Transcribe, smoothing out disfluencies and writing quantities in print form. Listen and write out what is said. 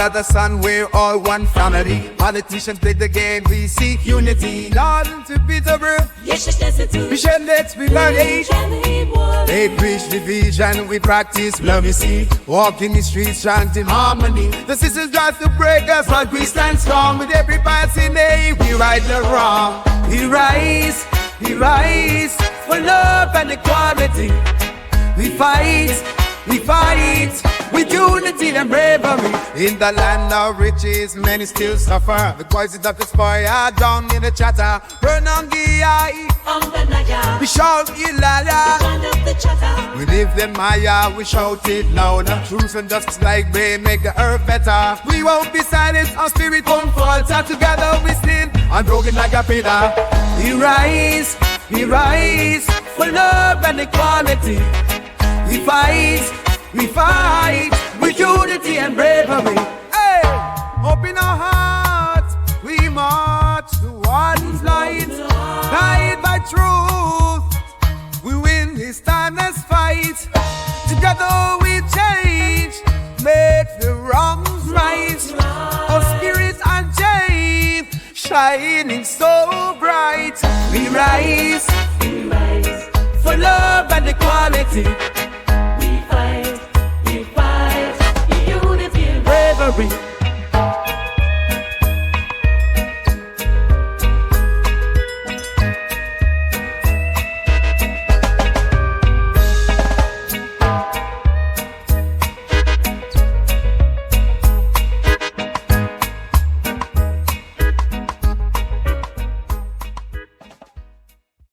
Father, the Son, we're all one family. Politicians play the game, we seek unity. Lord, to Peterborough, yes, necessity. we shall let's be married. They preach division, we practice love, you see. Walk in the streets, chanting harmony. The sisters try to break us, but we stand strong. With every passing day, we right the wrong. We rise for love and equality. We fight with unity and bravery. In the land of riches, many still suffer. The voices of the spoil are down in the chatter. Burn on the eye, we shout Ilala. We live the Maya, we shout it louder. Truth and justice like they make the earth better. We won't be silent, our spirit won't falter. Together we stand, unbroken like a pillar. We rise for love and equality. We fight with unity and bravery. Hey, open our hearts, we march towards light. Guided by truth, we win this timeless fight. Together we change, make the wrongs right. Our spirits unchained, shining so bright. We rise for love and equality.